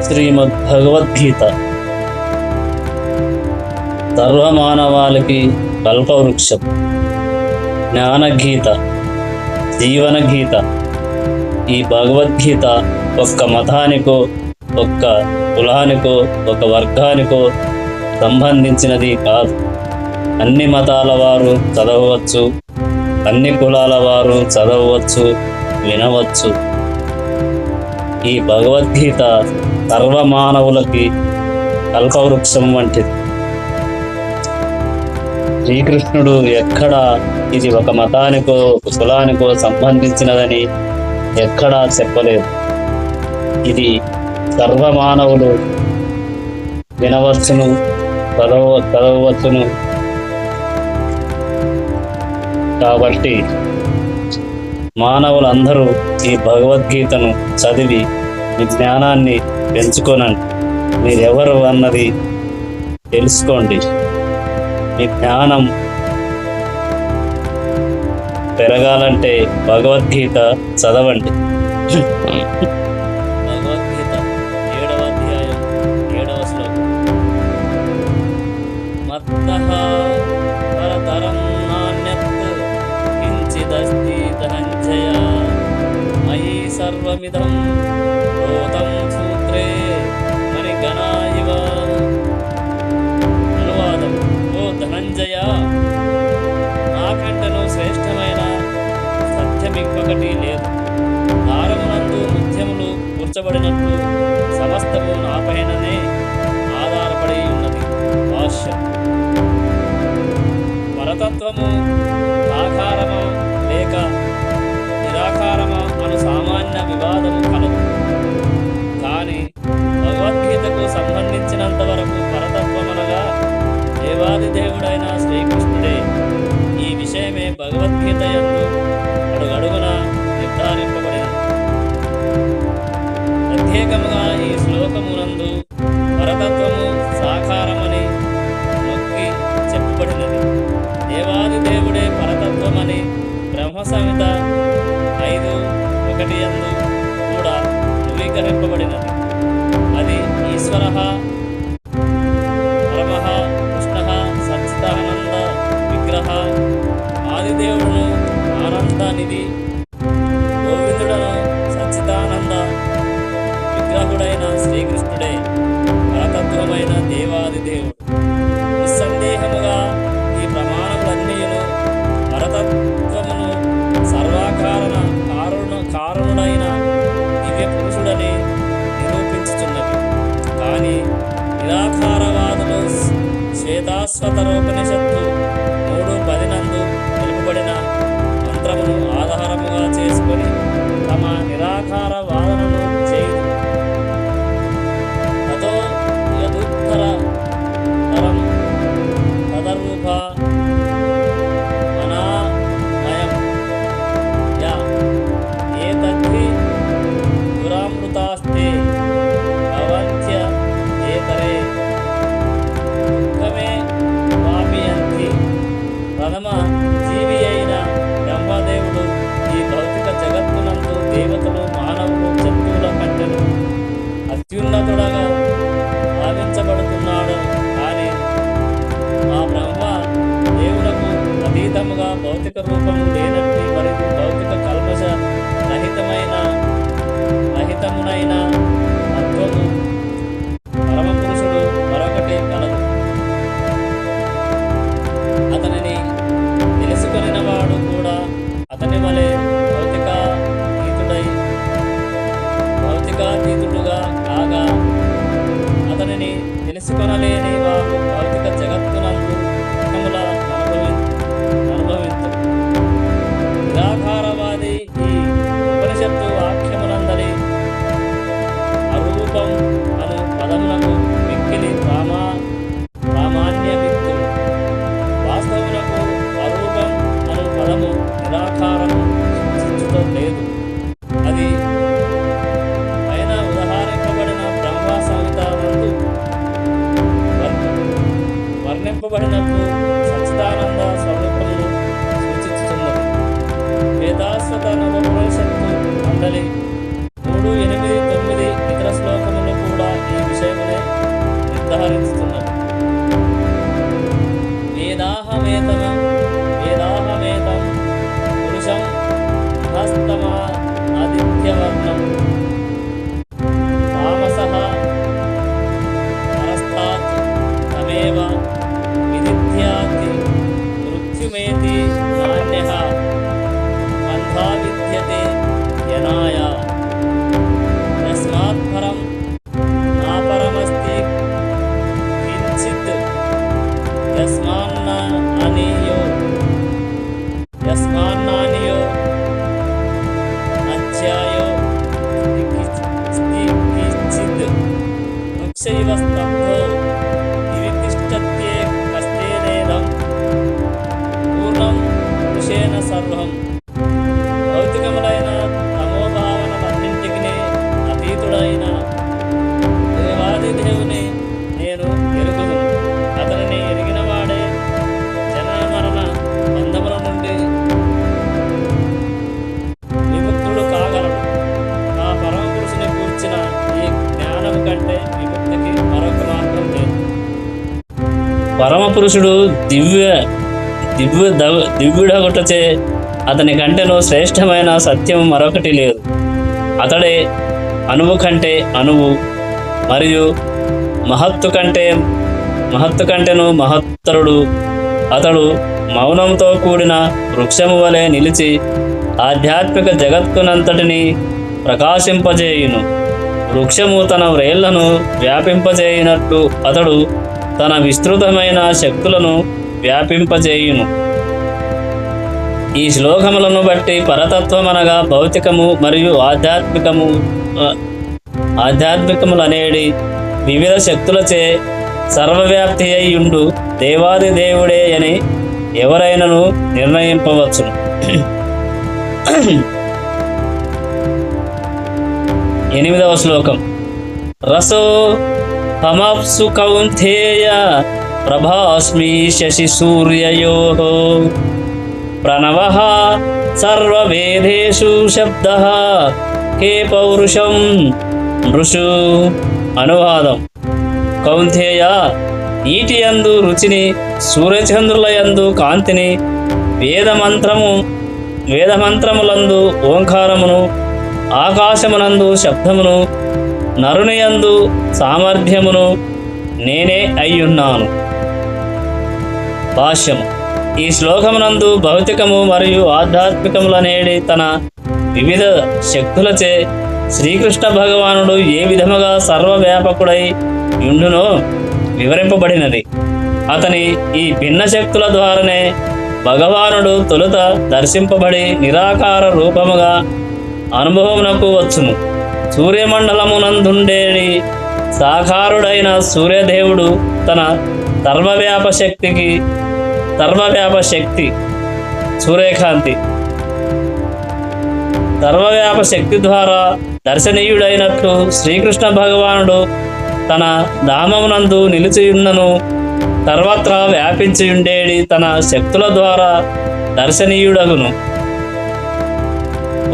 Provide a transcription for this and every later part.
శ్రీమద్భగవద్గీత సర్వమానవాళికి కల్పవృక్షం, జ్ఞానగీత, జీవనగీత. ఈ భగవద్గీత ఒక్క మతానికో, ఒక్క కులానికో, ఒక వర్గానికో సంబంధించినది కాదు. అన్ని మతాల వారు చదవవచ్చు, అన్ని కులాల వారు చదవవచ్చు, వినవచ్చు. ఈ భగవద్గీత సర్వమానవులకి కల్పవృక్షం వంటిది. శ్రీకృష్ణుడు ఎక్కడా ఇది ఒక మతానికో, ఒక కులానికో సంబంధించినదని ఎక్కడా చెప్పలేదు. ఇది సర్వమానవులు వినవచ్చును, చదవవచ్చును. కాబట్టి మానవులందరూ ఈ భగవద్గీతను చదివి మీ జ్ఞానాన్ని పెంచుకోనండి. మీరెవరు అన్నది తెలుసుకోండి. మీ జ్ఞానం పెరగాలంటే భగవద్గీత చదవండి. భగవద్గీత 7వ అధ్యాయం 7వ శ్లోకం. మత్తః పరతరం నాన్యత్ కించిదస్తి ధనంజయ మయి సర్వమిదం ప్రోతం సూత్రే మణిగణా ఇవ. అనువాదం: ఓ ధనంజయ, నాకంటను శ్రేష్టమైన సత్యం ఇంకొకటి లేదు. దారమునందు ముత్యములు కూర్చబడినట్లు సమస్తము నాపైననే ఆధారపడి ఉన్నది. భాష్యం: పరతత్వము సాకారమా లేక నిరాకారమా అను సామాన్య వివాదము కలదు. కానీ భగవద్గీతకు సంబంధించినంత వరకు పరతత్వమనగా దేవాది దేవుడైన శ్రీకృష్ణుడే. ఈ విషయమే భగవద్గీత యందు అడుగడుగున నిర్ధారింపబడినది. ప్రత్యేకముగా ఈ శ్లోకమునందు పరతత్వము సాకారమని నొక్కి చెప్పబడినది. దేవాది దేవుడే పరతత్వమని బ్రహ్మ సంహిత 5:1 యందు కూడా ధృవీకరింపబడినది. అది ఈశ్వరః పరమః కృష్ణః సచ్చిదానంద విగ్రహ, ఆదిదేవుడును ఆనంద నిధి, గోవిందుడను సచ్చిదానంద విగ్రహుడైన శ్రీకృష్ణుడే పరతత్వమైన దేవాది దేవుడు. నిస్సందేహముగా ఈ ప్రమాణములన్నీయును పరతత్వమును కారణుడైన దివ్య పురుషుడని నిరూపించుచున్నవి. కానీ నిరాకారవాదులు శ్వేతాశ్వతరోపనిషత్తు 3:10 నందు తెలుపబడిన మంత్రమును ఆధారముగా చేసుకొని తమ నిరాకార వాదనను చేయదు. తతో యదుత్తర తరం తదరూప అనామయం యా ఏతద్ధి దురామృతాస్తే భవంత్య ఏతరే దుఃఖమే వాపియంతి. ప్రథమ జీవి అయిన బ్రహ్మదేవుడు ఈ భౌతిక జగత్తునందు దేవతలు, మానవులు, జంతువుల కంటెను అత్యున్నతుడగా భావించబడుతున్నాడు. కానీ ఆ బ్రహ్మ దేవునకు అతీతముగా భౌతిక రూపము లేనట్టి మరియు భౌతిక కల్మష రహితమునైన తత్వము పరమపురుషుడు మరొకటి కలదు. అతనిని తెలుసుకొనినవాడు కూడా అతని వలె భౌతికాతీతుడుగా కాగా, అతనిని తెలుసుకొనలేని వారు భౌతిక జగత్తునందు సుఖముల అనుభవించు. నిరాకారవాది ఈ ఉపనిషత్తు వాక్యమునందరి అరూపం అను పదమునకు మిక్కిలి ప్రామాణ్యమిత్తు. వాస్తవమునకు అరూపం అను పదము నిరాకారము సూచించుట లేదు. అది పైన ఉదాహరింపబడిన బ్రహ్మ సంహిత నందు వర్ణింపబడినట్లు సచ్చిదానంద స్వరూపమును సూచిస్తున్నది. వేదాశ్వత నవోపనిషత్తు మండలి 3:8-9 ఇతర శ్లోకములు కూడా దేవుడైన దేవాది దేవుని నేను ఎరుగుదును. అతనిని ఎరిగిన వాడే జనన మరణ బంధముల నుండి విముక్తుడు కాగలడు. ఆ పరమ పురుషుని కూర్చిన ఈ జ్ఞానం కంటే విముక్తికి మరొక మార్గం లేదు. పరమ పురుషుడు దివ్యుడగుటచే అతని కంటేనూ శ్రేష్టమైన సత్యం మరొకటి లేదు. అతడే అణువు కంటే అణువు, మరియు మహత్తు కంటేను మహత్తరుడు. అతడు మౌనంతో కూడిన వృక్షము వలె నిలిచి ఆధ్యాత్మిక జగత్తునంతటిని ప్రకాశింపజేయును. వృక్షము తన వ్రేళ్లను వ్యాపింపజేయునట్లు అతడు తన విస్తృతమైన శక్తులను వ్యాపింపజేయును. ఈ శ్లోకములను బట్టి పరతత్వం అనగా భౌతికము మరియు ఆధ్యాత్మికములనేడి వివిధ శక్తులచే సర్వవ్యాప్తి అయ్యుండు దేవాది దేవుడే అని ఎవరైనను నిర్ణయింపవచ్చును. 8వ శ్లోకం. రసో హమప్సు కౌంతేయ ప్రభాస్మి శశి సూర్యయోః ప్రణవః సర్వవేదేషు శబ్దః కే పౌరుషం నృషు. అనువాదం. కౌంతేయ, నీటి యందు రుచిని, సూర్యచంద్రుల యందు కాంతిని, వేదమంత్రములందు ఓంకారమును, ఆకాశమునందు శబ్దమును, నరుని యందు సామర్థ్యమును నేనే అయ్యున్నాను. భాష్యము. ఈ శ్లోకమునందు భౌతికము మరియు ఆధ్యాత్మికములనేడి తన వివిధ శక్తులచే శ్రీకృష్ణ భగవానుడు ఏ విధముగా సర్వవ్యాపకుడై యుండునో వివరింపబడినది. అతని ఈ భిన్న శక్తుల ద్వారానే భగవానుడు తొలుత దర్శింపబడి నిరాకార రూపముగా అనుభవమునకు వచ్చును. సూర్యమండలమునందుండేడి సాకారుడైన సూర్యదేవుడు తన సర్వవ్యాప శక్తి ద్వారా దర్శనీయుడైనట్లు శ్రీకృష్ణ భగవానుడు తన ధామమునందు నిలిచియున్నను సర్వత్రా వ్యాపించియుండేడి తన శక్తుల ద్వారా దర్శనీయుడగును.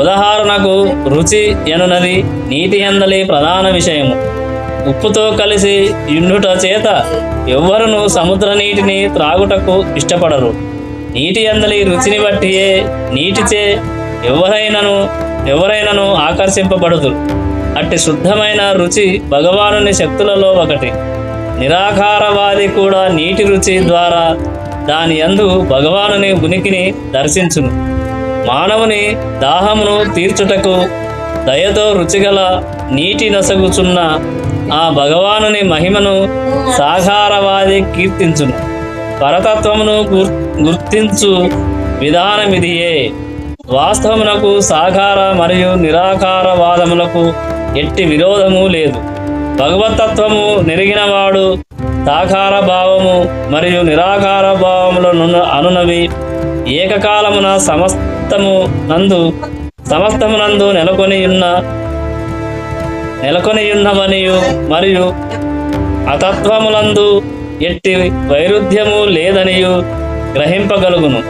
ఉదాహరణకు రుచి ఎనున్నది నీటి యందలి ప్రధాన విషయము. ఉప్పుతో కలిసి యుండుట చేత ఎవ్వరును సముద్ర నీటిని త్రాగుటకు ఇష్టపడరు. నీటి యందలి రుచిని బట్టియే నీటిచే ఎవరైనను ఆకర్షింపబడుదురు. అట్టి శుద్ధమైన రుచి భగవానుని శక్తులలో ఒకటి. నిరాకారవాది కూడా నీటి రుచి ద్వారా దాని యందు భగవానుని ఉనికిని దర్శించును. మానవుని దాహమును తీర్చుటకు దయతో రుచిగల నీటి నసగుచున్న ఆ భగవానుని మహిమను సాకారవాది కీర్తించును. పరతత్వమును గుర్తించు విధానమిదియే. వాస్తవమునకు సాకార మరియు నిరాకారవాదములకు ఎట్టి విరోధము లేదు. భగవతత్వము నెరిగినవాడు సాకార భావము మరియు నిరాకార భావములను అనునవి ఏకకాలమున సమస్తమునందు నెలకొనియున్నవనియు మరియు అతత్వములందు ఎట్టి వైరుధ్యము లేదనియు గ్రహింపగలుగును.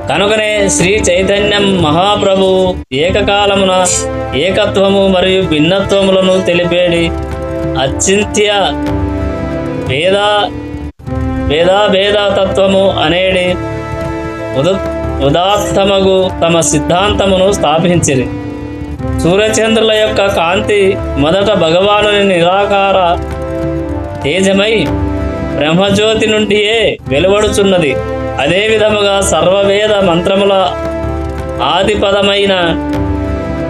కనుకనే శ్రీ చైతన్యం మహాప్రభువు ఏకకాలమున ఏకత్వము మరియు భిన్నత్వములను తెలిపేడి అచింత్య భేదాతత్వము అనేడి ఉదాత్తమగు తమ సిద్ధాంతమును స్థాపించిరి. సూర్యచంద్రుల యొక్క కాంతి మొదట భగవానుని నిరాకార తేజమై బ్రహ్మజ్యోతి నుండియే వెలువడుచున్నది. అదే విధముగా సర్వవేద మంత్రముల ఆదిపదమైన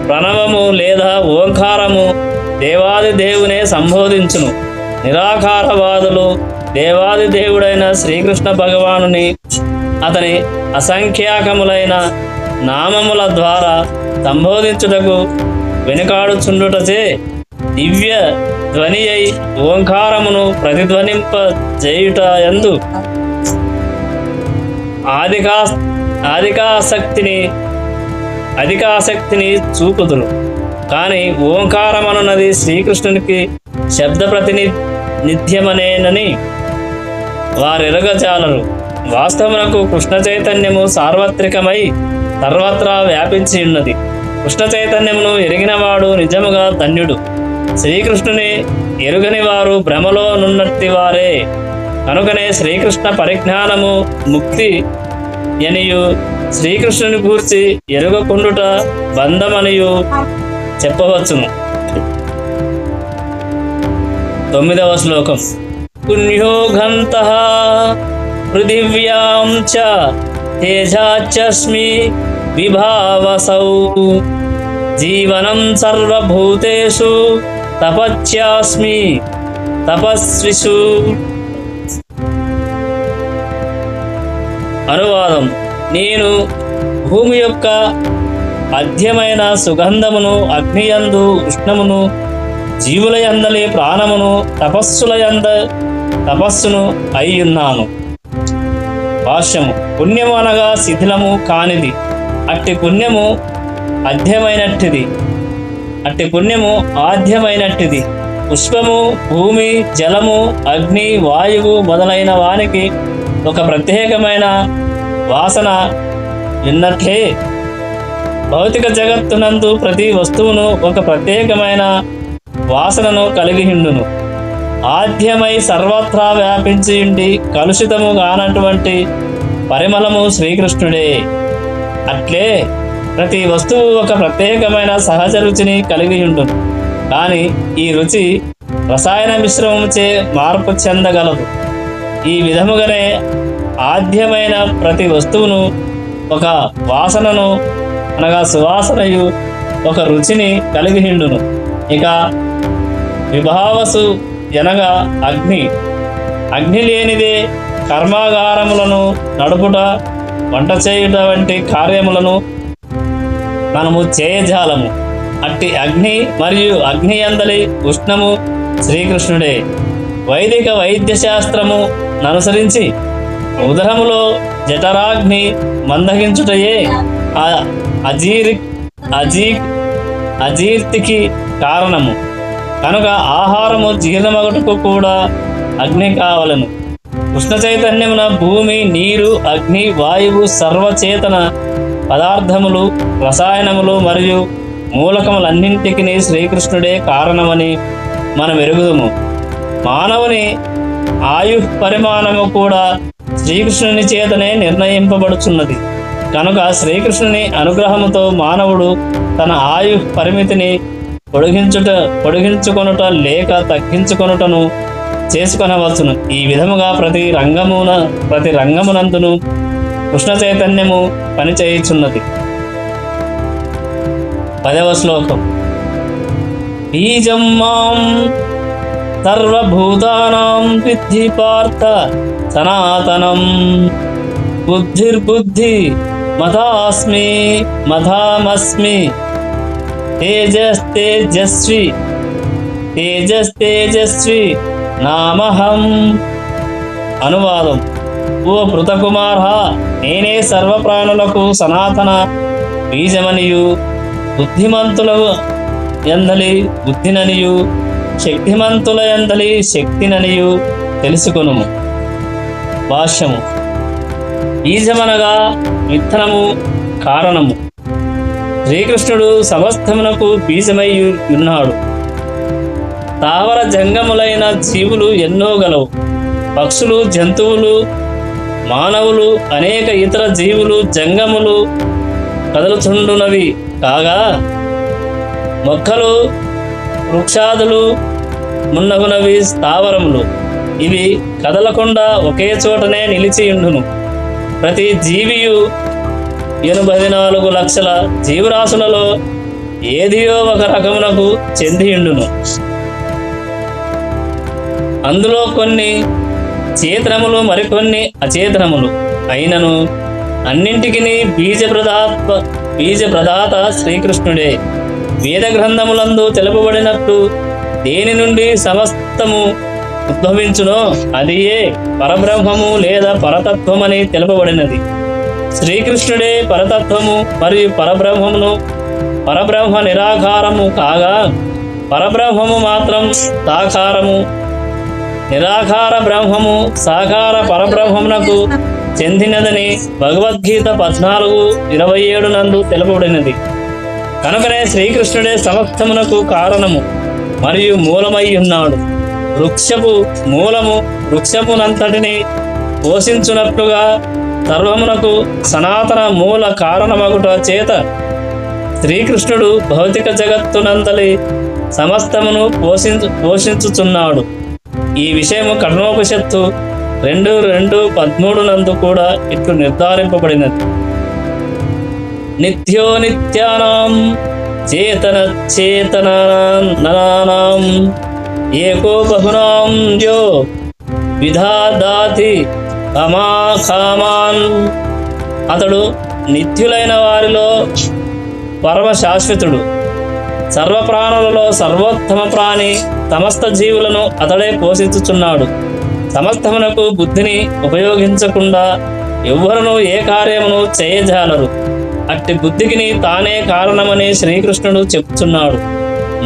ప్రణవము లేదా ఓంకారము దేవాది దేవునే సంబోధించును. నిరాకారవాదులు దేవాది దేవుడైన శ్రీకృష్ణ భగవానుని అతని అసంఖ్యాకములైన నామముల ద్వారా సంబోధించుటకు వెనుకాడుచుండుటచే దివ్య ధ్వని అయి ఓంకారమును ప్రతిధ్వనింపజేయుట యందు అధికాసక్తిని చూపుదురు. కానీ ఓంకారం అనున్నది శ్రీకృష్ణునికి శబ్ద ప్రాతినిధ్యమనేనని వారెరగజాలరు. వాస్తవమునకు కృష్ణ చైతన్యము సార్వత్రికమై సర్వత్రా వ్యాపించి ఉన్నది. కృష్ణ చైతన్యమును ఎరిగినవాడు నిజముగా ధన్యుడు. శ్రీకృష్ణుని ఎరుగని వారు భ్రమలో నున్నట్టి వారే. కనుకనే శ్రీకృష్ణ పరిజ్ఞానము ముక్తి ఎనియు శ్రీకృష్ణుని గూర్చి ఎరుగకుండుట బంధమనియు చెప్పవచ్చును. 9వ శ్లోకం. పుణ్యో ఘంతః పృథివ్యాం చ తేజాచ్యస్మి విభావసౌ జీవనం సర్వభూతేషు తపస్యాస్మి తపస్విషు. అనువాదం. నేను భూమి యొక్క అధ్యమైన సుగంధమును, అగ్నియందు ఉష్ణమును, జీవులయందలి ప్రాణమును, తపస్సును అయ్యున్నాను. భాష్యము. పుణ్యము అనగా శిథిలము కానిది. అట్టి పుణ్యము ఆద్యమైనట్టిది. పుష్పము, భూమి, జలము, అగ్ని, వాయువు మొదలైన వానికి ఒక ప్రత్యేకమైన వాసన విన్నట్లే భౌతిక జగత్తునందు ప్రతి వస్తువును ఒక ప్రత్యేకమైన వాసనను కలిగి ఉండును. ఆద్యమై సర్వత్రా వ్యాపించి ఉండి కలుషితము కానటువంటి పరిమళము శ్రీకృష్ణుడే. అట్లే ప్రతి వస్తువు ఒక ప్రత్యేకమైన సహజ రుచిని కలిగి ఉండును. కానీ ఈ రుచి రసాయన మిశ్రమముచే మార్పు చెందగలదు. ఈ విధముగానే ఆద్యమైన ప్రతి వస్తువును ఒక వాసనను అనగా సువాసనయు ఒక రుచిని కలిగి ఉండును. ఇక విభావసు ఎనగా అగ్ని లేనిదే కర్మాగారములను నడుపుట, వంట చేయుట వంటి కార్యములను మనము చేయజాలము. అట్టి అగ్ని మరియు అగ్ని అందలి ఉష్ణము శ్రీకృష్ణుడే. వైదిక వైద్య శాస్త్రము ననుసరించి ఉదరములో జఠరాగ్ని మందగించుటయే అజీర్తికి కారణము. కనుక ఆహారము జీర్ణమగుటకు కూడా అగ్ని కావలను. కృష్ణ చైతన్యమున భూమి, నీరు, అగ్ని, వాయువు, సర్వచేతన పదార్థములు, రసాయనములు మరియు మూలకములన్నింటికి శ్రీకృష్ణుడే కారణమని మనం ఎరుగుదుము. మానవుని ఆయు పరిమాణము కూడా శ్రీకృష్ణుని చేతనే నిర్ణయింపబడుచున్నది. కనుక శ్రీకృష్ణుని అనుగ్రహముతో మానవుడు తన ఆయు పరిమితిని పొడిగించుకొనుట లేక తగ్గించుకొనుటను చేసుకొనవచ్చును. ఈ విధముగా ప్రతి రంగమునందును కృష్ణ చైతన్యము పనిచేయుచున్నది. 10వ శ్లోకం. బీజం మాం సర్వభూతానాం విద్ధి పార్థ సనాతనం బుద్ధిర్బుద్ధి మధామస్మి తేజస్తేజస్వి నామహం. అనువాదం. ఓ పృతకుమార, నేనే సర్వప్రాణులకు సనాతన బీజమనియు, బుద్ధిమంతుల యందలి బుద్ధిననియు, శక్తిమంతుల యందలి శక్తిననియు తెలుసుకొనుము. భాష్యము. బీజమనగా విత్తనము, కారణము. శ్రీకృష్ణుడు సమస్తమునకు బీజమై ఉన్నాడు. స్థావర జంగములైన జీవులు ఎన్నో గలవు. పక్షులు, జంతువులు, మానవులు, అనేక ఇతర జీవులు, జంగములు కదులుచుండునవి కాగా మొక్కలు, వృక్షాదులు మున్నగునవి స్థావరములు. ఇవి కదలకుండా ఒకే చోటనే నిలిచి ఉండును. ప్రతి జీవియు 84 లక్షల జీవరాశులలో ఏదియో ఒక రకమునకు చెందియుండును. అందులో కొన్ని చేతనములు, మరికొన్ని అచేతనములు అయినను అన్నింటికి బీజ ప్రదాత శ్రీకృష్ణుడే. వేద గ్రంథములందు తెలుపబడినట్టు దేని నుండి సమస్తము ఉద్భవించునో అదియే పరబ్రహ్మము లేదా పరతత్వమని తెలుపబడినది. శ్రీకృష్ణుడే పరతత్వము మరియు పరబ్రహ్మమును పరబ్రహ్మ నిరాకారము కాగా పరబ్రహ్మము మాత్రం సాకారము. నిరాకార బ్రహ్మము సాకార పరబ్రహ్మమునకు చెందినదని భగవద్గీత 14:27 నందు తెలుపబడినది. కనుకనే శ్రీకృష్ణుడే సమస్తమునకు కారణము మరియు మూలమై ఉన్నాడు. వృక్షపు మూలము వృక్షమునంతటిని పోషించున్నట్లుగా సర్వమునకు సనాతన మూల కారణమగుట చేత శ్రీకృష్ణుడు భౌతిక జగత్తునంతలి సమస్తమును పోషించుచున్నాడు. ఈ విషయము కఠినోపనిషత్తు 2:13 నందు కూడా ఇట్లు నిర్ధారింపబడినది. నిత్యో నిత్యానాం చేతన చేతనానాం ఏకో బహునాం యో విధాదాతి కామాన్. అతడు నిత్యులైన వారిలో పరమ శాశ్వతుడు. సర్వప్రాణులలో సర్వోత్తమ ప్రాణి. సమస్త జీవులను అతడే పోషించుచున్నాడు. సమస్తమునకు బుద్ధిని ఉపయోగించకుండా ఎవ్వరునూ ఏ కార్యమును చేయజాలరు. అట్టి బుద్ధికిని తానే కారణమని శ్రీకృష్ణుడు చెప్తున్నాడు.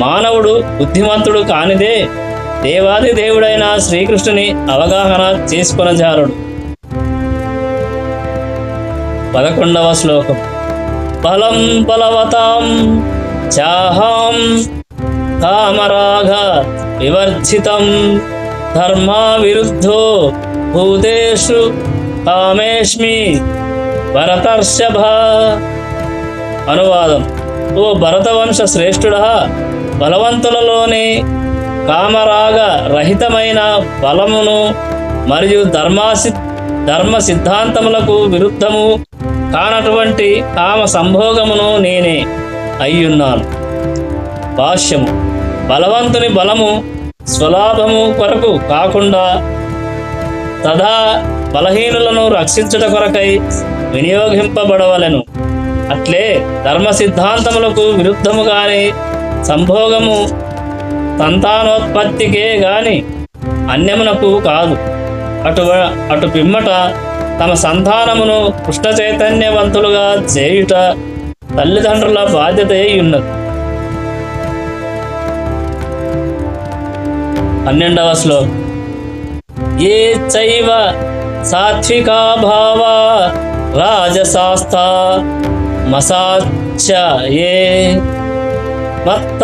మానవుడు బుద్ధిమంతుడు కానిదే దేవాది దేవుడైన శ్రీకృష్ణుని అవగాహన చేసుకొనజాలడు. 11వ శ్లోకం. బలం బలవతాం చాహం కామరాగ వివర్జితం ధర్మా విరుద్ధో భూతేషు కామేష్మి భరతర్షభ. అనువాదం. ఓ భరతవంశ శ్రేష్ఠుడా, బలవంతులలోని కామరాగ రహితమైన బలమును మరియు ధర్మ సిద్ధాంతములకు విరుద్ధము కానటువంటి కామ సంభోగమును నేనే అయ్యున్నాను. భాష్యము. బలవంతుని బలము స్వలాభము కొరకు కాకుండా తదా బలహీనులను రక్షించుట కొరకై వినియోగింపబడవలెను. అట్లే ధర్మ సిద్ధాంతములకు విరుద్ధముగాని సంభోగము సంతానోత్పత్తికే గాని అన్యమునకు కాదు. అటు పిమ్మట తమ సంతానమును కృష్ణ చైతన్యవంతులుగా చేయుట తల్లిదండ్రుల బాధ్యత ఉన్నది. 12వ శ్లోకం. ఏ చైవ సాత్వికా భావా రాజసాస్థా మసాచ్చ ఏ మత్త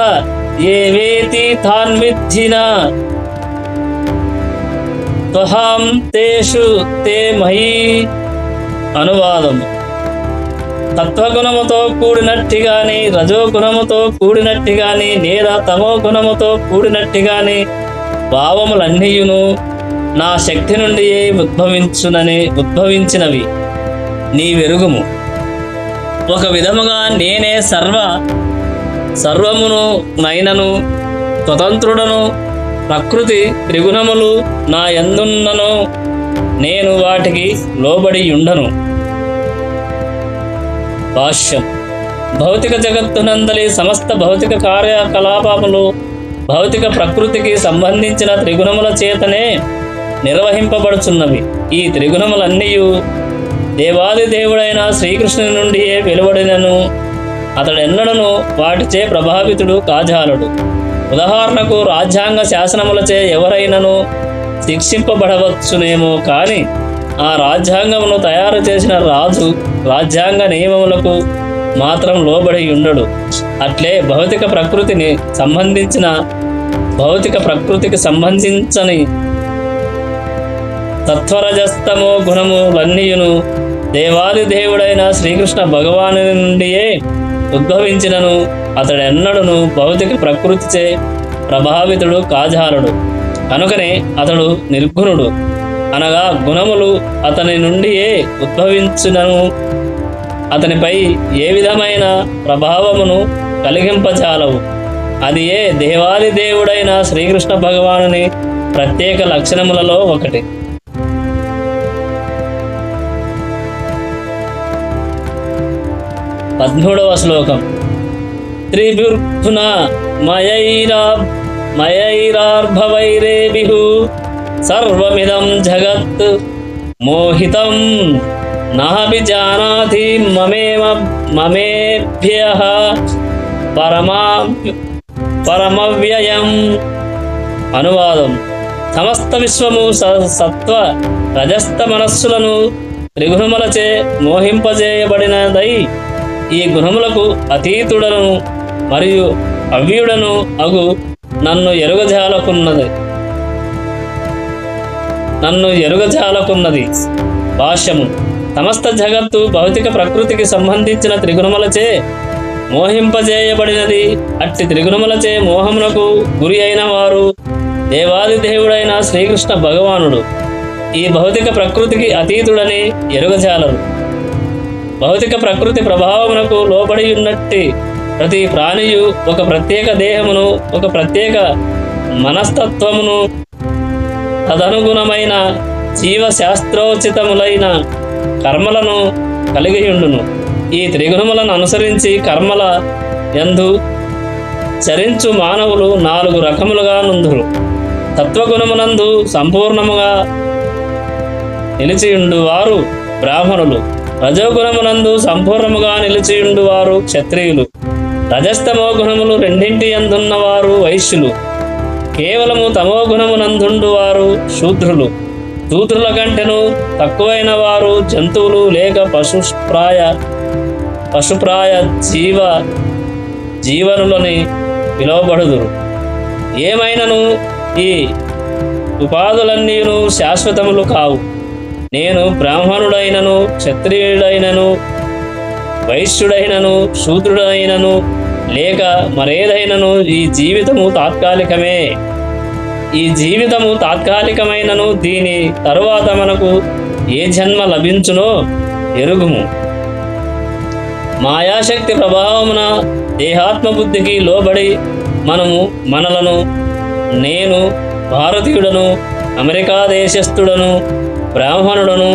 ఏ వేతి తాన్విద్ధిన త్వహం తేషు తే మహీ. అనువాదం. తత్వగుణముతో కూడినట్టిగాని రజోగుణముతో కూడినట్టిగాని లేదా తమో గుణముతో కూడినట్టిగాని భావములన్నీయును నా శక్తి నుండి ఉద్భవించినవి నీ వెరుగుము. ఒక విధముగా నేనే సర్వమును నైనను స్వతంత్రుడను. ప్రకృతి త్రిగుణములు నా యందున్నను, నేను వాటికి లోబడి ఉండను. భాష్యం. భౌతిక జగత్తునందలి సమస్త భౌతిక కార్యకలాపములు భౌతిక ప్రకృతికి సంబంధించిన త్రిగుణముల చేతనే నిర్వహింపబడుచున్నవి. ఈ త్రిగుణములన్నీ దేవాది దేవుడైన శ్రీకృష్ణుని నుండియే వెలువడినను. అతడెన్నడను వాటిచే ప్రభావితుడు కాజాలడు. ఉదాహరణకు రాజ్యాంగ శాసనములచే ఎవరైనను శిక్షింపబడవచ్చునేమో కానీ ఆ రాజ్యాంగమును తయారు చేసిన రాజు రాజ్యాంగ నియమములకు మాత్రం లోబడి ఉండడు. అట్లే భౌతిక ప్రకృతికి సంబంధించని సత్వరజస్తమో గుణములన్నీయును దేవాది దేవుడైన శ్రీకృష్ణ భగవాను నుండియే ఉద్భవించినను. అతడెన్నడును భౌతిక ప్రకృతిచే ప్రభావితుడు కాజాలడు. కనుకనే అతడు నిర్గుణుడు, అనగా గుణములు అతని నుండియే ఉద్భవించినను అతనిపై ఏ విధమైన ప్రభావమును కలిగింపజాలవు. అది ఏ దేవాది దేవుడైన శ్రీకృష్ణ భగవానుని ప్రత్యేక లక్షణములలో ఒకటి. 13వ శ్లోకం. త్రిభిర్భున మయైరార్భవైరేభిః సర్వమిదం జగత్ మోహితం నాభిజానాతి మమేభ్యః పరమా పరమవ్యయం. అనువాదం: సమస్త విశ్వము సత్వ రజస్త మనస్సులను త్రిగుణములచే మోహింపజేయబడినదై ఈ గుణములకు అతీతుడను మరియు అవ్యుడను అగు నన్ను ఎరుగజాలకున్నది. భాష్యము: సమస్త జగత్తు భౌతిక ప్రకృతికి సంబంధించిన త్రిగుణములచే మోహింపజేయబడినది. అట్టి త్రిగుణములచే మోహమునకు గురి అయిన వారు దేవాది దేవుడైన శ్రీకృష్ణ భగవానుడు ఈ భౌతిక ప్రకృతికి అతీతుడని ఎరుగజాలరు. భౌతిక ప్రకృతి ప్రభావమునకు లోబడి ఉన్నట్టి ప్రతి ప్రాణియు ఒక ప్రత్యేక దేహమును, ఒక ప్రత్యేక మనస్తత్వమును, తదనుగుణమైన జీవశాస్త్రోచితములైన కర్మలను కలిగియుండును. ఈ త్రిగుణములను అనుసరించి కర్మల యందు చరించు మానవులు 4 రకములుగా నుందురు. తత్వగుణమునందు సంపూర్ణముగా నిలిచియుండువారు బ్రాహ్మణులు, రజోగుణమునందు సంపూర్ణముగా నిలిచియుండువారు క్షత్రియులు, రజస్తమో గుణములు రెండింటి యందున్నవారు వైశ్యులు, కేవలము తమో గుణమునందుండువారు శూద్రులు, శూద్రుల కంటెను తక్కువైన వారు జంతువులు లేక పశుప్రాయ జీవనులని పిలువబడుదురు. ఏమైనను ఈ ఉపాధులన్నీను శాశ్వతములు కావు. నేను బ్రాహ్మణుడైనను, క్షత్రియుడైనను, వైశ్యుడైనను, శూద్రుడైనను లేక మరేదైనను ఈ జీవితము తాత్కాలికమే. ఈ జీవితము తాత్కాలికమైనను దీని తరువాత మనకు ఏ జన్మ లభించునో ఎరుగుము. మాయాశక్తి ప్రభావమున దేహాత్మబుద్ధికి లోబడి మనలను నేను భారతీయుడను, అమెరికా దేశస్థుడను, బ్రాహ్మణుడను,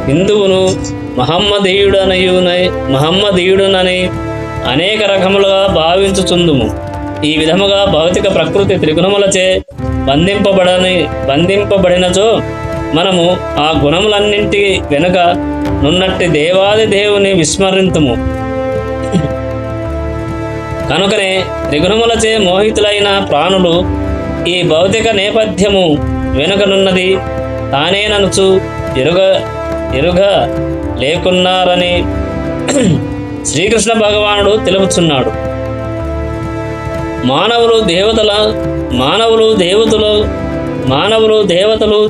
హిందువును, మహమ్మదీయుడనని అనేక రకములుగా భావించుచుందుము. ఈ విధముగా భౌతిక ప్రకృతి త్రిగుణములచే బంధింపబడినచో మనము ఆ గుణములన్నింటి వెనుక నున్నట్టి దేవాది దేవుని విస్మరింతుము. కనుకనే త్రిగుణములచే మోహితులైన ప్రాణులు ఈ భౌతిక నేపథ్యము వెనుకనున్నది తానేననుచు ఎరుగ లేకున్నారని శ్రీకృష్ణ భగవానుడు తెలుపుచున్నాడు. మానవులు దేవతలు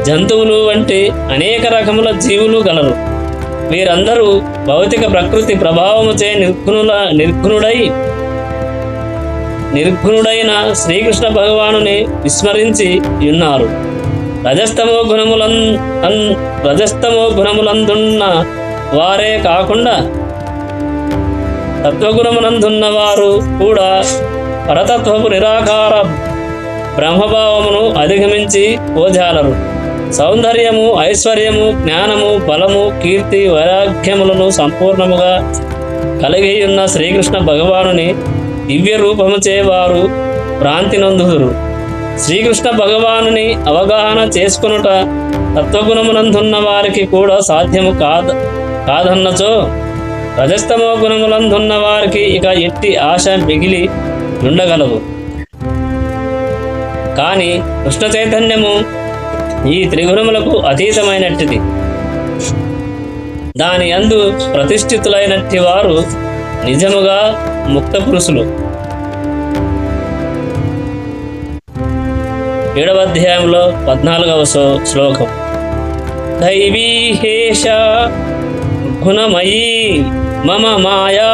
జంతువులు వంటి అనేక రకముల జీవులు గలరు. వీరందరూ భౌతిక ప్రకృతి ప్రభావముచే నిర్గుణుడైన శ్రీకృష్ణ భగవానుని విస్మరించి ఉన్నారు. రజస్తమో గుణములందున్న వారే కాకుండా తత్వగుణమునందున్న వారు కూడా పరతత్వపు నిరాకార బ్రహ్మభావమును అధిగమించి పోజాలరు. సౌందర్యము, ఐశ్వర్యము, జ్ఞానము, బలము, కీర్తి, వైరాగ్యములను సంపూర్ణముగా కలిగి ఉన్న శ్రీకృష్ణ భగవానుని దివ్య రూపముచే వారు భ్రాంతి నొందుదురు. శ్రీకృష్ణ భగవానుని అవగాహన చేసుకొనుట తత్వగుణమునందున్న వారికి కూడా సాధ్యము కాదన్నచో రజస్తమో గుణములందున్న వారికి ఇక ఎట్టి ఆశ మిగిలి ఉండగలవు. కానీ కృష్ణ చైతన్యము ఈ త్రిగుణములకు అతీతమైనట్టిది. దాని యందు ప్రతిష్ఠితులైనట్టి వారు నిజముగా ముక్త పురుషులు. 7వ అధ్యాయంలో 14వ శ్లోకం. దైవీ హేష గుణమయీ మమ మాయా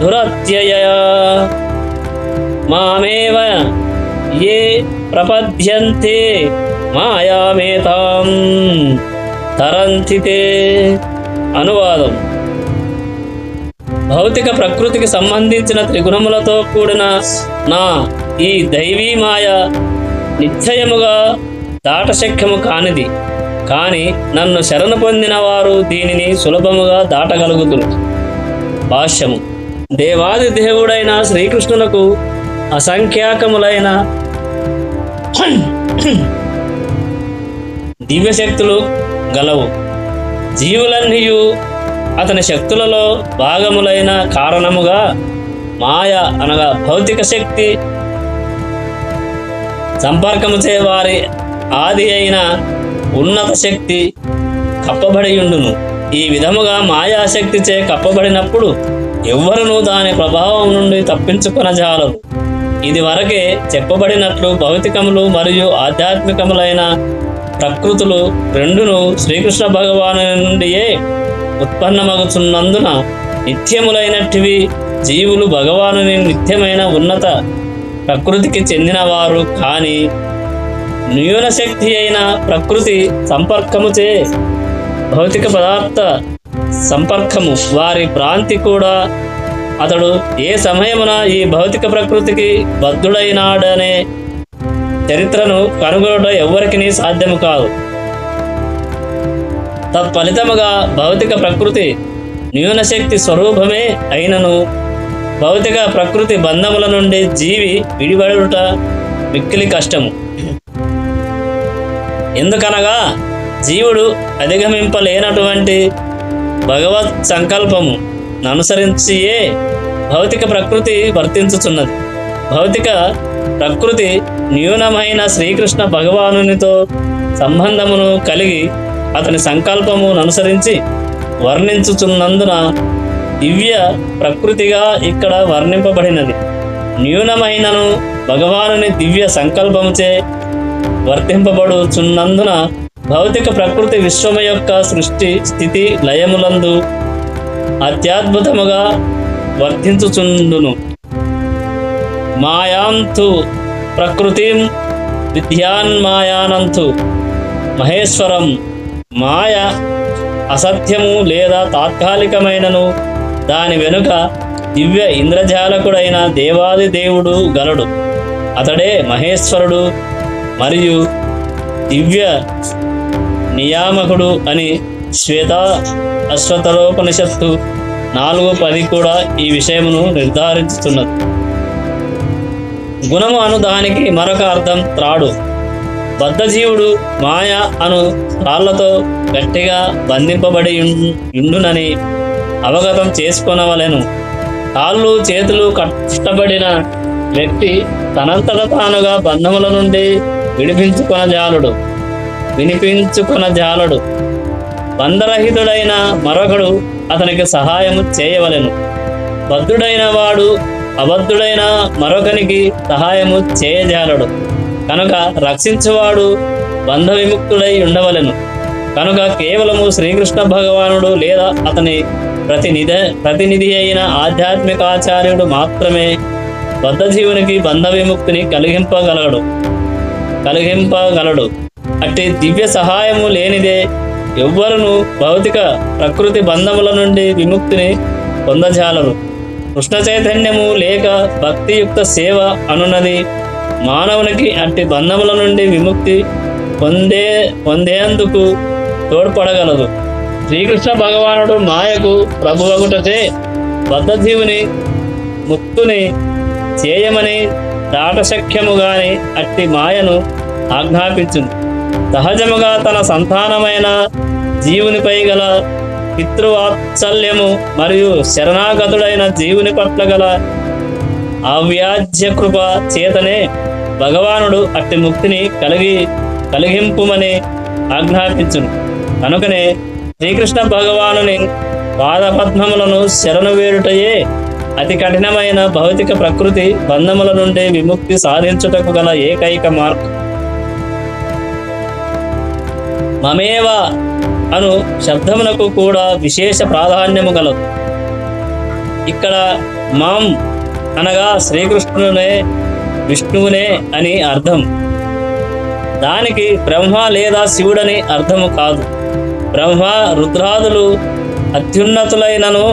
దురత్యయ మామేవ ఏ ప్రపద్యంతే మాయామేతాం తరంతితే. అనువాదం: భౌతిక ప్రకృతికి సంబంధించిన త్రిగుణములతో కూడిన నా ఈ దైవీ మాయ నిశ్చయముగా దాటశక్యము కానిది. కానీ నన్ను శరణు పొందిన వారు దీనిని సులభముగా దాటగలుగుతురు. భాష్యము: దేవాది దేవుడైన శ్రీకృష్ణునకు అసంఖ్యాకములైన దివ్యశక్తులు గలవు. జీవులన్నీయు అతని శక్తులలో భాగములైన కారణముగా మాయ అనగా భౌతిక శక్తి సంపర్కముచే వారి ఆది అయిన ఉన్నత శక్తి కప్పబడి ఉండును. ఈ విధముగా మాయాశక్తిచే కప్పబడినప్పుడు ఎవ్వరునూ దాని ప్రభావం నుండి తప్పించుకొనజాలరు. ఇది వరకే చెప్పబడినట్లు భౌతికములు మరియు ఆధ్యాత్మికములైన ప్రకృతులు రెండును శ్రీకృష్ణ భగవాను నుండియే ఉత్పన్నమగుచున్నందున నిత్యములైనటివి. జీవులు భగవానుని నిత్యమైన ఉన్నత ప్రకృతికి చెందినవారు కానీ న్యూన శక్తి అయిన ప్రకృతి సంపర్కముచే భౌతిక పదార్థ సంపర్కము వారి భ్రాంతి కూడా. అతడు ఏ సమయమున ఈ భౌతిక ప్రకృతికి బద్ధుడైనాడనే చరిత్రను కనుగొనట ఎవ్వరికీ సాధ్యము కాదు. తత్ఫలితముగా భౌతిక ప్రకృతి న్యూనశక్తి స్వరూపమే అయినను భౌతిక ప్రకృతి బంధముల నుండి జీవి విడిపడుట మిక్కిలి కష్టము. ఎందుకనగా జీవుడు అధిగమింపలేనటువంటి భగవత్ సంకల్పము అనుసరించియే భౌతిక ప్రకృతి వర్తించుచున్నది. భౌతిక ప్రకృతి న్యూనమైన శ్రీకృష్ణ భగవానునితో సంబంధమును కలిగి అతని సంకల్పము అనుసరించి వర్ణించుచున్నందున దివ్య ప్రకృతిగా ఇక్కడ వర్ణింపబడినది. న్యూనమైనను భగవానుని దివ్య సంకల్పముచే వర్తింపబడుచున్నందున భౌతిక ప్రకృతి విశ్వము యొక్క సృష్టి స్థితి లయములందు అత్యద్భుతముగా వర్తించుచుండును. మాయాంతు ప్రకృతిం విద్యాన్మాయానంతు మహేశ్వరం. మాయ అసత్యము లేదా తాత్కాలికమైనను దాని వెనుక దివ్య ఇంద్రజాలకుడైన దేవాది దేవుడు గలడు. అతడే మహేశ్వరుడు మరియు దివ్య నియామకుడు అని శ్వేత అశ్వతరోపనిషత్తు 4:10 కూడా ఈ విషయమును నిర్ధారించుతున్నది. గుణము అను దానికి మరొక అర్థం త్రాడు. బద్ధజీవుడు మాయ అను త్రాళ్లతో గట్టిగా బంధింపబడి ఉండునని అవగతం చేసుకొనవలెను. కాళ్ళు చేతులు కష్టపడిన వ్యక్తి తనంతట తానుగా బంధముల నుండి వినిపించుకొనజాలడు. బంధరహితుడైన మరొకడు అతనికి సహాయము చేయవలెను. బద్ధుడైన వాడు అబద్ధుడైన మరొకనికి సహాయము చేయజాలడు. కనుక రక్షించువాడు బంధ విముక్తుడై ఉండవలెను. కనుక కేవలము శ్రీకృష్ణ భగవానుడు లేదా అతని ప్రతినిధి అయిన ఆధ్యాత్మికాచార్యుడు మాత్రమే బద్ధజీవునికి బంధ విముక్తిని కలిగింపగలడు. అట్టి దివ్య సహాయము లేనిదే ఎవ్వరును భౌతిక ప్రకృతి బంధముల నుండి విముక్తిని పొందజాలరు. కృష్ణ చైతన్యము లేక భక్తియుక్త సేవ అనున్నది మానవునికి అట్టి బంధముల నుండి విముక్తి పొందేందుకు తోడ్పడగలదు. శ్రీకృష్ణ భగవానుడు మాయకు ప్రభువగుటచే బద్ధజీవుని ముక్తుని చేయమని దాటశక్యము గాని అట్టి మాయను ఆజ్ఞాపించును. సహజముగా తన సంతానమైన జీవునిపై గల పితృవాత్సల్యము మరియు శరణాగతుడైన జీవుని పట్ల గల అవ్యాజ్య కృప చేతనే భగవానుడు అట్టి ముక్తిని కలిగింపుమని ఆజ్ఞాపించును. కనుకనే శ్రీకృష్ణ భగవానుని పాదపద్మములను శరణు వేడుటయే అతి కఠినమైన భౌతిక ప్రకృతి బంధముల నుండి విముక్తి సాధించుటకు గల ఏకైక మార్గం. మమేవ అను శబ్దమునకు కూడా విశేష ప్రాధాన్యము గలదు. ఇక్కడ మాం అనగా శ్రీకృష్ణునే విష్ణువునే అని అర్థం. దానికి బ్రహ్మ లేదా శివుడని అర్థము కాదు. బ్రహ్మ రుద్రాదులు అత్యున్నతులైనను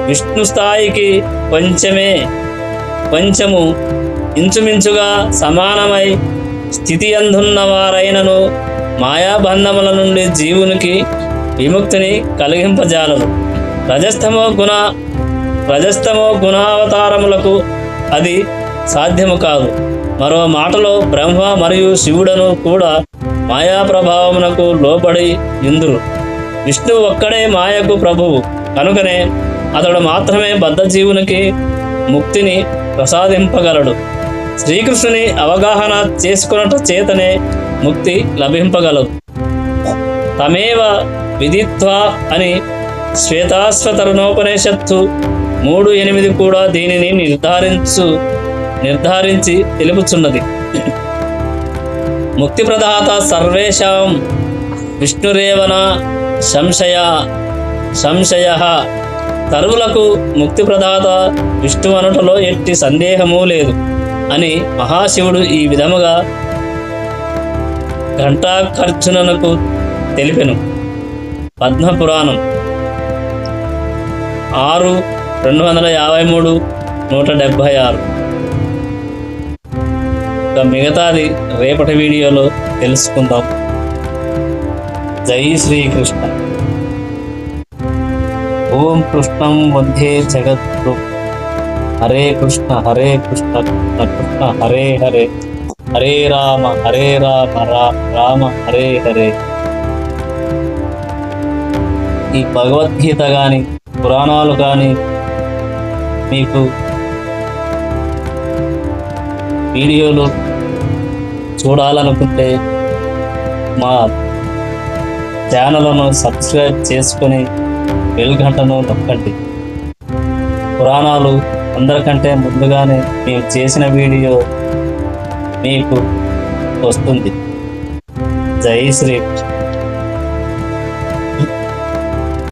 విష్ణు స్థాయికి కొంచెము ఇంచుమించుగా సమానమై స్థితి అందున్నవారైనను మాయాబంధముల నుండి జీవునికి విముక్తిని కలిగింపజాలరు. రజస్తమో గుణావతారములకు అది సాధ్యము కాదు. మరో మాటలో బ్రహ్మ మరియు శివుడను కూడా మాయా ప్రభావమునకు లోబడి ఇందురు. విష్ణువు ఒక్కడే మాయకు ప్రభువు. కనుకనే అతడు మాత్రమే బద్ధజీవునికి ముక్తిని ప్రసాదింపగలడు. శ్రీకృష్ణుని అవగాహన చేసుకున్నట చేతనే ముక్తి లభింపగలదు. తమేవ విదిత్వా అని శ్వేతాశ్వతరుణోపనిషత్తు 3:8 కూడా దీనిని నిర్ధారించి తెలుపుచున్నది. ముక్తి ప్రదాత సర్వేషాం విష్ణురేవన సంశయ తరువులకు ముక్తి ప్రదాత విష్ణు అనుటలో ఎట్టి సందేహమూ లేదు అని మహాశివుడు ఈ విధముగా ఘంటాకర్జునకు తెలిపెను. పద్మపురాణం 6:253-176. ఇక మిగతాది రేపటి వీడియోలో తెలుసుకుందాం. జై శ్రీకృష్ణ. ఓం కృష్ణం వందే జగద్గురు. హరే కృష్ణ కృష్ణ కృష్ణ హరే హరే, హరే రామ రామ హరే హరే. ఈ భగవద్గీత కానీ పురాణాలు కానీ మీకు వీడియోలు చూడాలనుకుంటే మా ఛానల్ను సబ్స్క్రైబ్ చేసుకొని బెల్ గంటను నొక్కండి. పురాణాలు అందరికంటే ముందుగానే మేము చేసిన వీడియో మీకు వస్తుంది. జై శ్రీకృష్ణ.